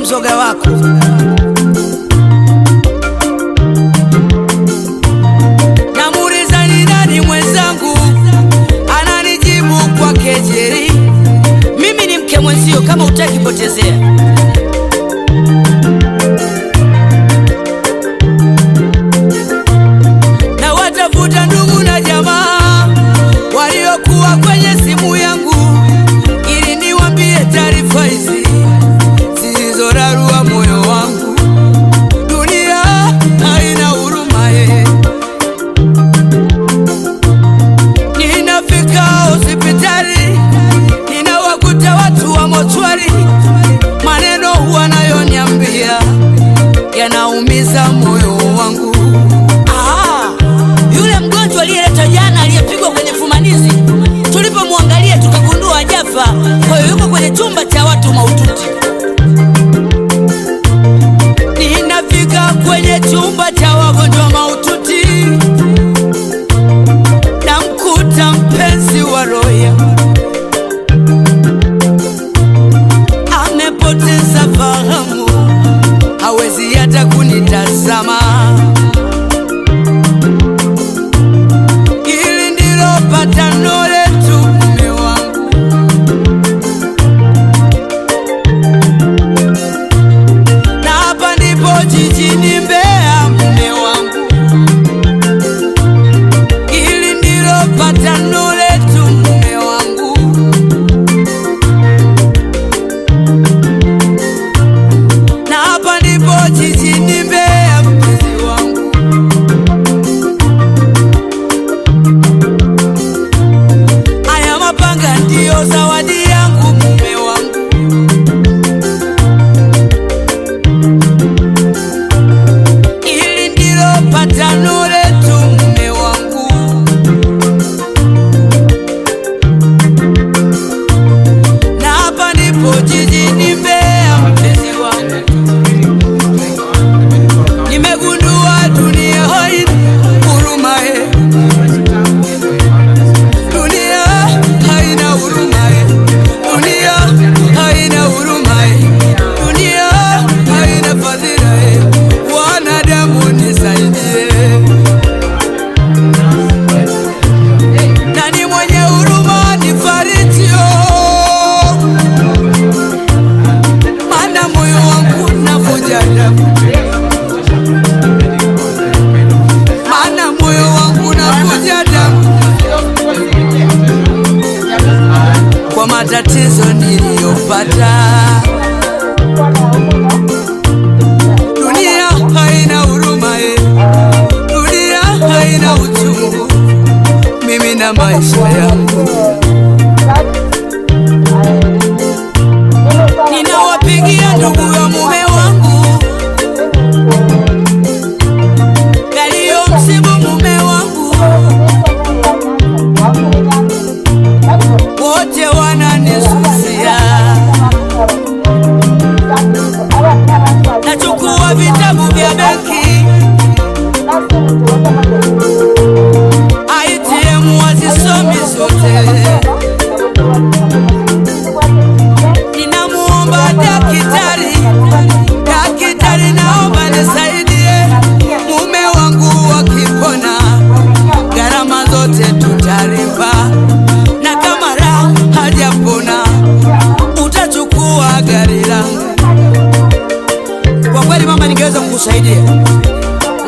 mzoga wako. Namuuliza ni nani mwenzangu, ananijibu kwa kejeli, mimi ni mke mwenzio, kama utaki potezea. Na watafuta ndugu na jamaa waliokuwa kwenye simu yangu ili niwaambie taarifa hizi zilizorarua moyo wangu. Dunia haina huruma Ninafika hospitali, ninawakuta watu wa mochwari, maneno wanayoniambia yanaumiza moyo wangu. Yule mgonjwa aliyeletwa jana, aliyepigwa kwenye fumanizi, tulipomwangalia tukagundua hajafa, kwa hiyo yuko kwenye chumba cha watu mahututi. Ninafika kwenye chumba cha wagonjwa mahututi, namkuta mpenzi wa roho, amepoteza fahamu, hawezi hata kunitazama. Hili ndilo patano letu, mume wangu, na hapa ndipo jijini Mbeya, mume wangu. Hili ndilo patano letu, mume wangu, na hapa ndipo jijini Mbeya, mpenzi wangu. Haya mapanga ndiyo zawadi yangu, mume wangu. Hili ndilo patano letu, mume wangu, na hapa ndipo jijini Mbeya, mpenzi wangu. Nimegundua dunia haina huruma dunia haina huruma dunia haina huruma dunia haina fadhila wanadamu nisaidie. Nani mwenye huruma nifariji, maana moyo wangu unavuja damu, maana moyo wangu unavuja damu kwa matatizo niliyopata. Dunia haina huruma dunia haina uchungu, mimi na maisha yangu. Ninawapigia ndugu ya mume wangu yaliyomsibu mume wangu, wote wananisusia. Nachukua vitabu vya benki, ATM wazisomi zote. Ninamuomba daktari, naomba nisaidie mume wangu, wakipona gharama zote tutalipa, na kama raha hajapona utachukua gari langu. Kwa kweli mama, ningeweza kukusaidia,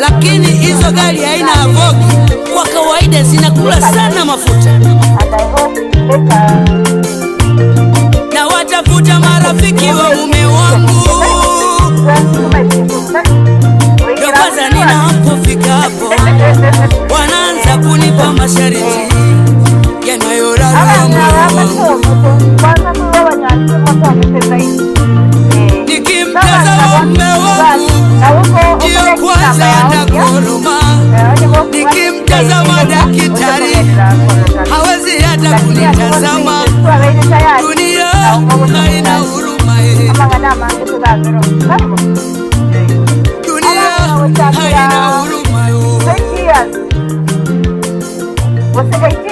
lakini hizo gari haina avogi, kwa kawaida zinakula sana mafuta. Na watafuta marafiki wa mume wangu, ndio kwanza ninapofika hapo wanaanza kunipa masharti yanayorarua moyo wangu. Nikimtazama mume wangu ndio kwanza anakoroma, nikimtazama daktari hawezi hata kunitazama. Dunia haina huruma dunia haina huruma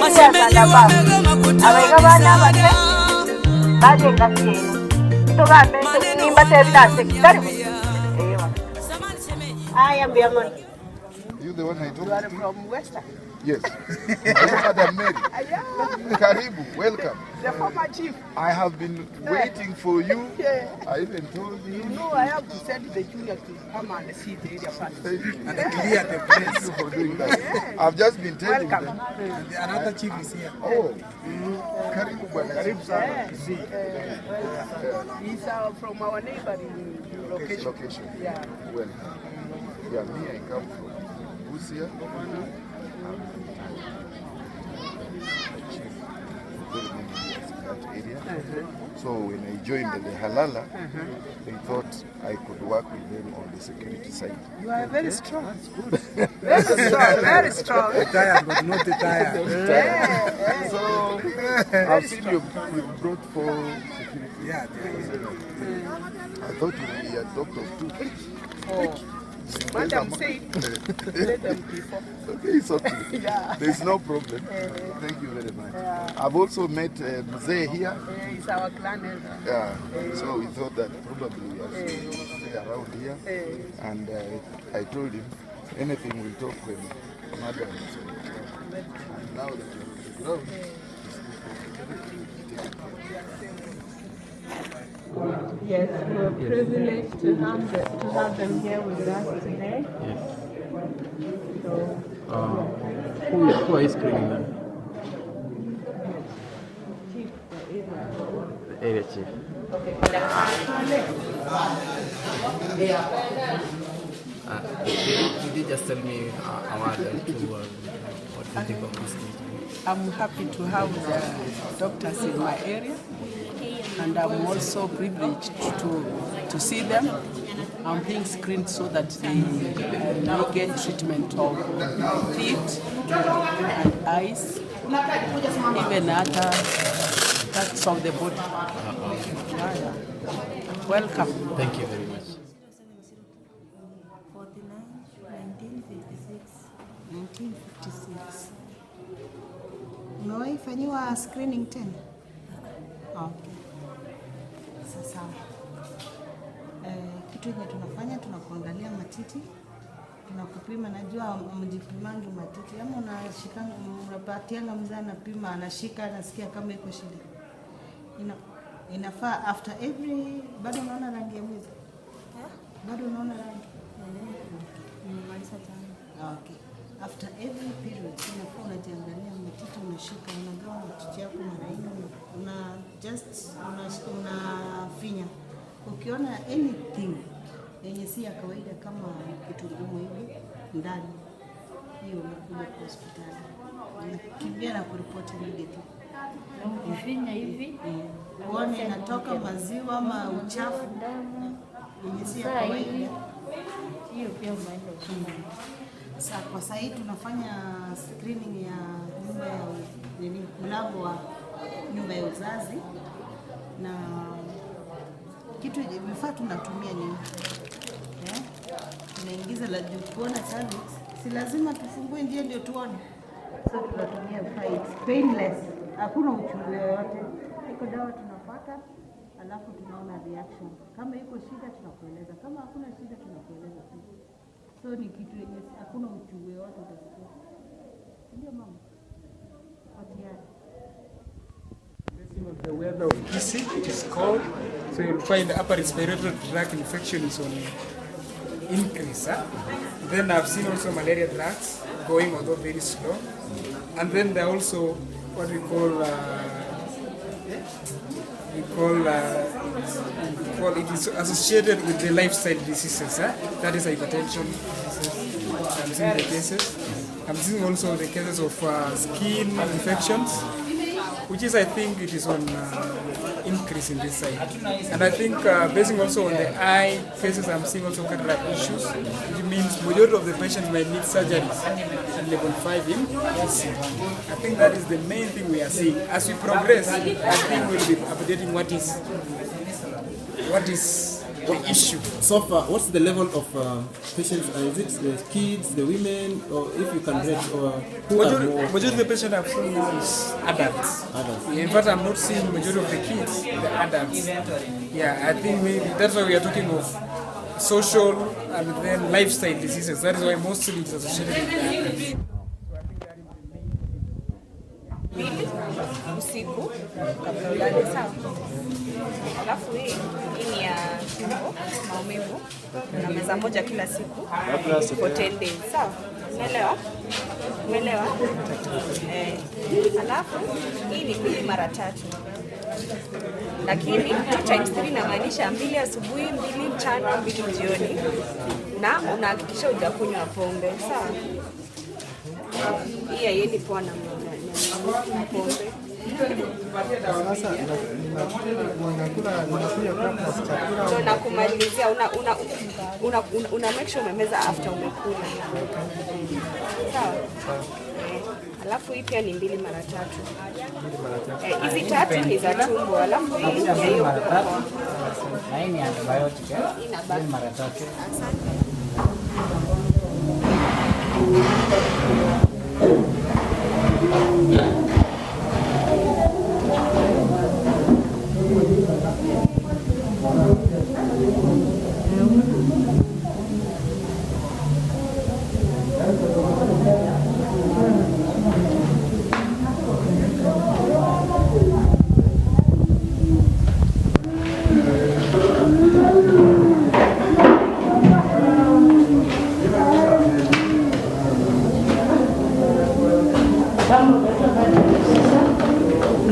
Mashemeji wamegoma kutoa msaada. You the one I told You are from Western? Yes. Madam Mary. Karibu, welcome. The former chief. I have been waiting for you. Yeah. I even told you. You know I have to send the junior to come and see the area first. Thank you. And clear the place. Thank you for doing that. Yes. I've just been telling Welcome. them. Another chief is here. Oh. Karibu bwana. Karibu sana. Kisii. He's from our neighboring location. Yeah. Well, yeah, me, I come from BUSIA. Area. So when I joined the Halala, they thought I could work with them on the security side. You are very strong. Very strong, very strong. Tired, but not tired. So I've seen you brought for security. Yeah. I thought you would be a doctor too. Oh. Madam said, let them before. Okay, it's okay. Yeah. There's no problem. Thank you very much. I've also met Mzee here. He's our clan elder. Yeah. So we thought that probably we are stay around here. And I told him anything we'll talk when Madam is on the ground. And now that you're on the ground, Yes, we're privileged to have them here with us today. Yes. So, Who are you screening them? Chief, The area chief. Did you just tell me about them too? What do you think of this thing? I'm happy to have the doctors in my area, and I'm also privileged to see them. I'm being screened so that they may get treatment of feet and eyes, even other parts of the body. Yeah. Welcome. Thank you very much. 1956. Umewahi fanyiwa screening tena? Okay. Sasa kitu yenye tunafanya tunakuangalia matiti, tunakupima. Najua mjipimangi matiti ama unashikanga, unapatianga mzee anapima, anashika, anasikia kama iko shida. Inafaa after every, bado unaona rangi ya mwezi? Bado unaona rangi? Okay. After every period, unakuwa unajiangalia matiti, unashika, unagawa matiti yako mara nne, unafinya. Ukiona anything yenye si ya kawaida kama kitu ngumu hivi ndani, hiyo unakuja kwa hospitali. Unakimbia na kuripoti immediately. Ukifinya hivi, uone inatoka maziwa ama uchafu yenye si ya kawaida. hiyo pia umeenda chini. Sasa kwa sasa hivi tunafanya screening ya nyumba ya mlango wa nyumba ya uzazi, na kitu vifaa tunatumia ni tunaingiza la juu kuona cervix, si lazima tufungue njia ndio tuone. So tunatumia vifaa painless, hakuna uchungu yoyote. Iko dawa tunapata, alafu tunaona reaction. Kama iko shida tunakueleza, kama hakuna shida tunakueleza tu. So ni kitu yenye hakuna uchungu yoyote utasikia. Ndio mama. Of the weather of Kisii, it is cold, so you'll find the upper respiratory tract infection is on increase. Then I've seen also malaria drugs going, although very slow. And then there are also what we call it is associated with the lifestyle diseases. That is hypertension diseases. I'm seeing the cases. I'm seeing also the cases of skin infections, which is, I think, it is on increase in this side. And I think basing also on the eye cases, I'm seeing also cataract issues, which means majority of the patients might need surgeries at level 5 in Kisii. I think that is the main thing we are seeing. As we progress, I think we'll be updating what is the issue. So far, what's the level of patients? Is it the kids, the women, or if you can rate, or who are more? Majority of the patients I've seen now is adults. Adults. In fact, I'm not seeing majority of the kids, the adults. Yeah, I think maybe that's why we are talking of social and then lifestyle diseases. That is why mostly it's associated with that. Mbili usiku kabla ulale, sawa. Alafu hii ni ya tumbo, maumivu, na meza moja kila siku for 10 days, sawa. Umeelewa? Alafu hii ni 2 mara 3. Lakini 2 times 3 inamaanisha 2 asubuhi, 2 mchana, 2 jioni, na unahakikisha hujakunywa pombe, sawa. Hii haiendi poa na pombe. So na kumalizia una make sure umemeza after umekula. Sawa. Alafu hii pia ni 2 mara 3. Hizi 3 ni za tumbo, alafu hii ya hiyo kwa. Na hii ni antibiotic, Ina 2 mara 3. Asante.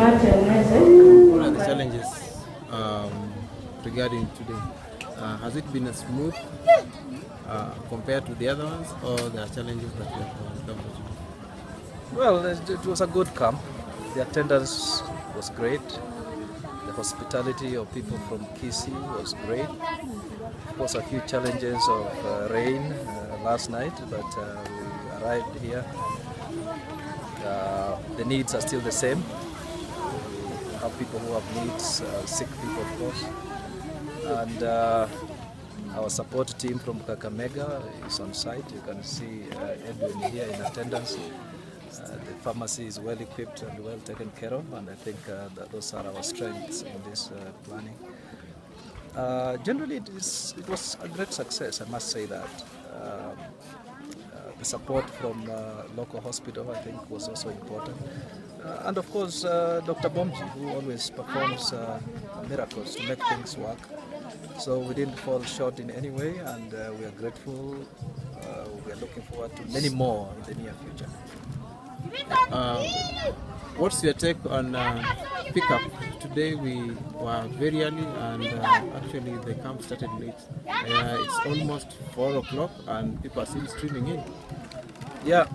What are the challenges regarding today? Has it been a smooth compared to the other ones, or there are challenges that you have encountered today? Well, it was a good camp. The attendance was great. The hospitality of people from Kisii was great. Of course, a few challenges of rain last night, but we arrived here. The needs are still the same. We have people who have needs, sick people, of course. And our support team from Kakamega is on site. You can see Edwin here in attendance. The pharmacy is well equipped and well taken care of, and I think that those are our strengths in this planning. Generally, it was a great success, I must say that. The support from local hospital, I think, was also important. And of course, Dr. Bomji, who always performs miracles to make things work. So we didn't fall short in any way, and we are grateful. We are looking forward to many more in the near future. What's your take on pickup? Today we were very early, and actually the camp started late. It's almost 4 o'clock and people are still streaming in. Yeah,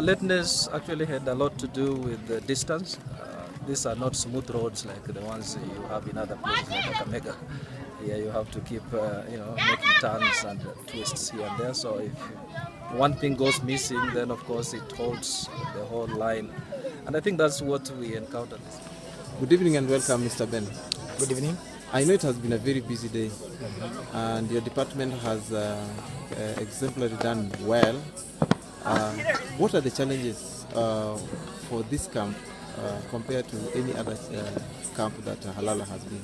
lateness actually had a lot to do with the distance. These are not smooth roads like the ones you have in other places like Kakamega. Here you have to keep making turns and twists here and there. So if one thing goes missing, then of course it holds the whole line. And I think that's what we encountered. Good evening and welcome, Mr. Ben. Good evening. I know it has been a very busy day, and your department has exemplarily done well. What are the challenges for this camp compared to any other camp that Halala has been?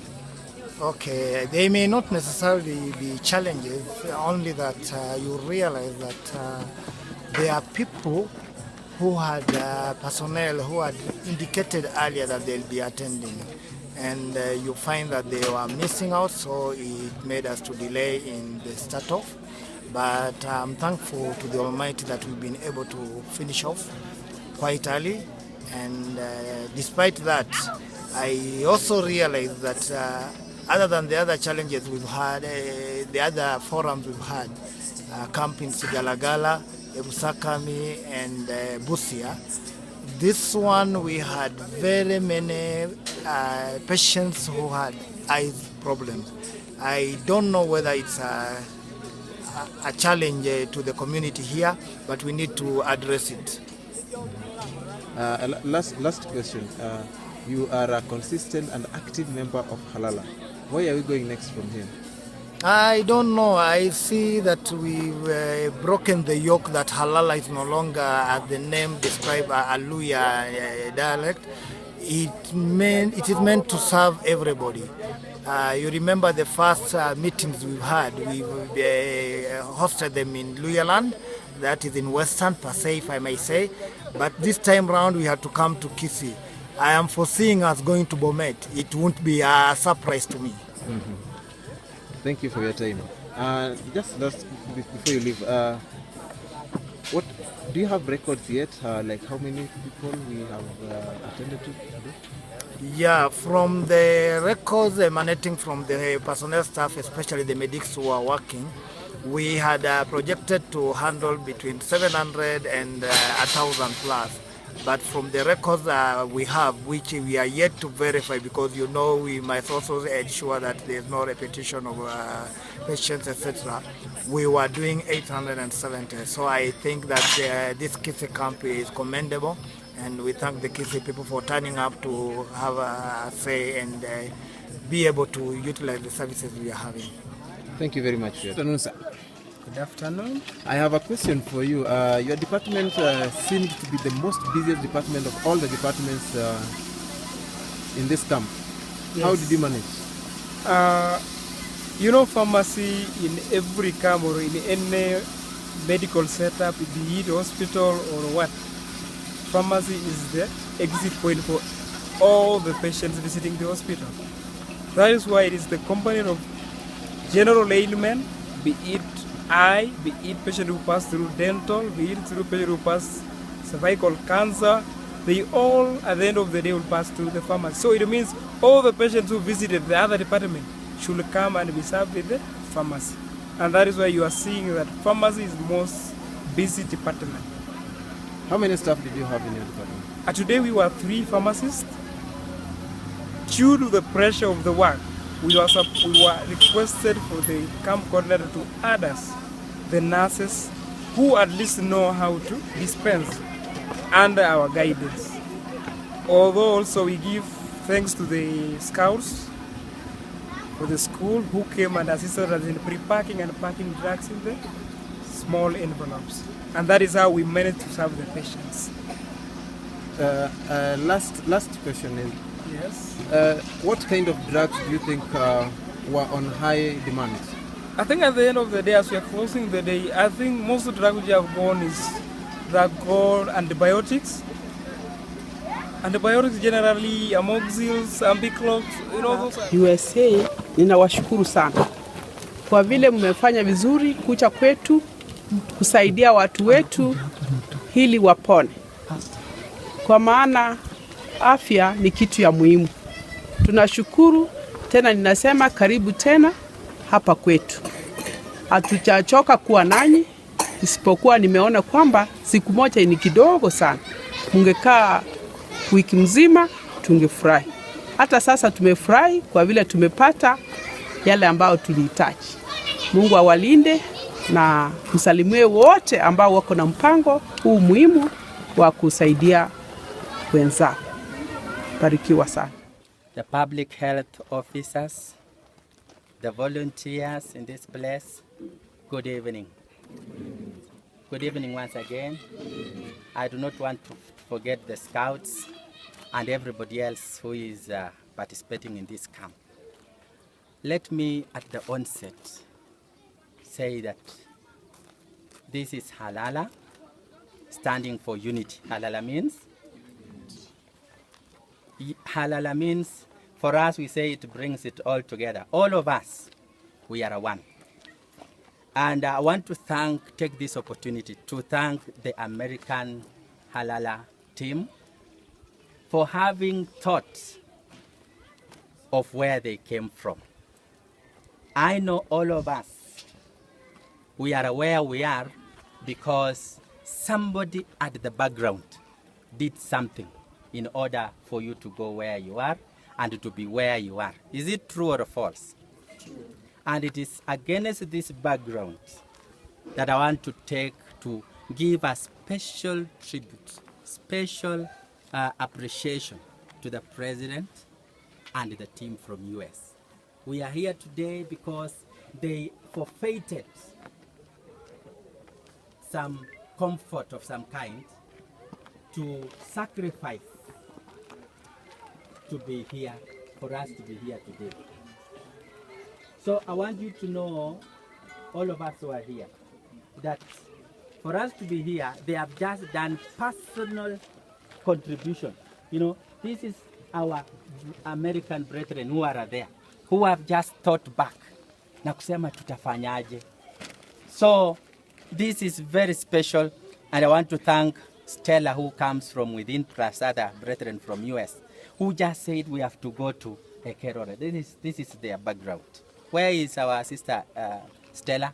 Okay, they may not necessarily be challenges, only that you realize that there are people who had personnel who had indicated earlier that they'll be attending, and you find that they were missing out, so it made us to delay in the start off. But I'm thankful to the Almighty that we've been able to finish off quite early, and despite that, I also realized that other than the other challenges we've had, the other forums we've had, camp in Sigalagala, Ebusakami, and BUSIA, this one we had very many patients who had eyes problems. I don't know whether it's a challenge to the community here, but we need to address it. Last question. You are a consistent and active member of Halala. Where are we going next from here? I don't know. I see that we've broken the yoke that halala is no longer, as the name described, a Luya dialect. It is meant to serve everybody. You remember the first meetings we've had. We've hosted them in Luyaland, that is in Western Pasay, if I may say. But this time round, we had to come to Kisii. I am foreseeing us going to Bomet. It won't be a surprise to me. Mm-hmm. Thank you for your time. Just before you leave, what do you have records yet? Like how many people we have attended to today? Yeah, from the records emanating from the personnel staff, especially the medics who are working, we had projected to handle between 700 and 1,000 plus. But from the records we have, which we are yet to verify, because you know we must also ensure that there's no repetition of patients, etc. We were doing 870. So I think that this Kisii camp is commendable, and we thank the Kisii people for turning up to have a say and be able to utilize the services we are having. Thank you very much. Good afternoon, sir. Good afternoon. I have a question for you. Your department seems to be the most busiest department of all the departments in this camp. Yes. How did you manage? You know, pharmacy in every camp or in any medical setup, be it hospital or what, pharmacy is the exit point for all the patients visiting the hospital. That is why it is the component of general ailment, be it eye, be it patient who pass through dental, be it through patient who pass cervical cancer, they all at the end of the day will pass through the pharmacy. So it means all the patients who visited the other department should come and be served with the pharmacy. And that is why you are seeing that pharmacy is the most busy department. How many staff did you have in your department? Today we were 3 pharmacists. Due to the pressure of the work, we were requested for the camp coordinator to add us the nurses who at least know how to dispense under our guidance. Although also we give thanks to the scouts for the school who came and assisted us in pre-packing and packing drugs in the small envelopes. And that is how we managed to serve the patients. Last question is, yes. What kind of drugs do you think were on high demand? I think at the end of the day, as we are closing the day, I think most of the drugs which have gone is that called antibiotics. Antibiotics generally, amoxils, ambiclox, you know those. USA, ninawashukuru sana kwa vile mmefanya vizuri kucha kwetu kusaidia watu wetu hili wapone, kwa maana afya ni kitu ya muhimu. Tunashukuru tena, ninasema karibu tena hapa kwetu. Hatujachoka kuwa nanyi, isipokuwa nimeona kwamba siku moja ni kidogo sana. Mungekaa wiki mzima tungefurahi. Hata sasa tumefurahi kwa vile tumepata yale ambao tulihitaji. Mungu awalinde na msalimie wote ambao wako na mpango huu muhimu wa kusaidia wenzao. Barikiwa sana. The public health officers, the volunteers in this place, good evening. Good evening once again. I do not want to forget the scouts and everybody else who is participating in this camp. Let me at the onset say that this is Halala, standing for unity. Halala means, for us we say it brings it all together. All of us, we are one. And I want to take this opportunity to thank the American Halala team for having thought of where they came from. I know all of us, we are where we are because somebody at the background did something in order for you to go where you are and to be where you are. Is it true or false? And it is against this background that I want to give a special tribute, special appreciation to the President and the team from US. We are here today because they forfeited some comfort of some kind to sacrifice to be here, for us to be here today. So I want you to know, all of us who are here, that for us to be here, they have just done personal contribution. You know, this is our American brethren who are there, who have just thought back na kusema tutafanyaje. So this is very special, and I want to thank Stella, who comes from within, plus other brethren from US, who just said we have to go to Ekerore. This is their background. Where is our sister Stella?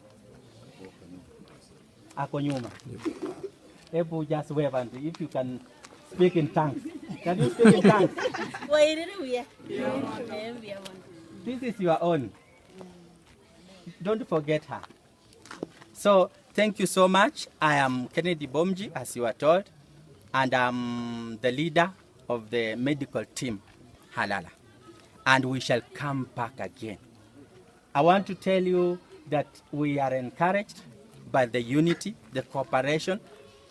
Ako nyuma. Ebu just wave, and if you can speak in tongues. Can you speak in tongues? This is your own. Don't forget her. So thank you so much. I am Kennedy Bomji, as you are told, and I'm the leader of the medical team, Halala. And we shall come back again. I want to tell you that we are encouraged by the unity, the cooperation.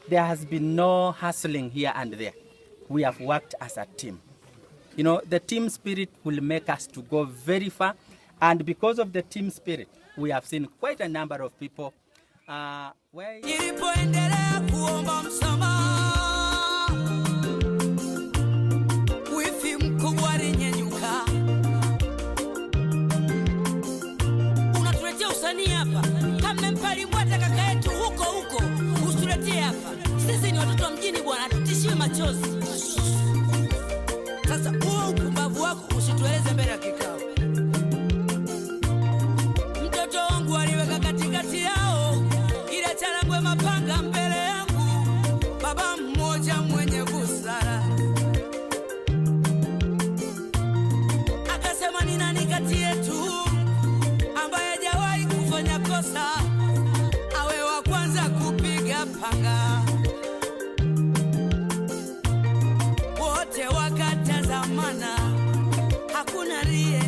There has been no hustling here and there. We have worked as a team. You know, the team spirit will make us to go very far. And because of the team spirit, we have seen quite a number of people Nilipoendelea kuomba msamaha, wifi mkubwa alinyenyuka. Unatuletea usanii hapa, kama mpali mwata kaka yetu huko huko, usituletee hapa. Sisi ni watoto wa mjini bwana, tutishiwe machozi. Sasa huo upumbavu wako usitueleze mbele ya kikao. Mtoto wangu aliweka katikati yao, ile charangwe mapanga mbele yangu, baba mmoja mwenye busara akasema, ni nani kati yetu ambaye hajawahi kufanya kosa awe wa kwanza kupiga panga? Wote wakatazamana, hakuna rie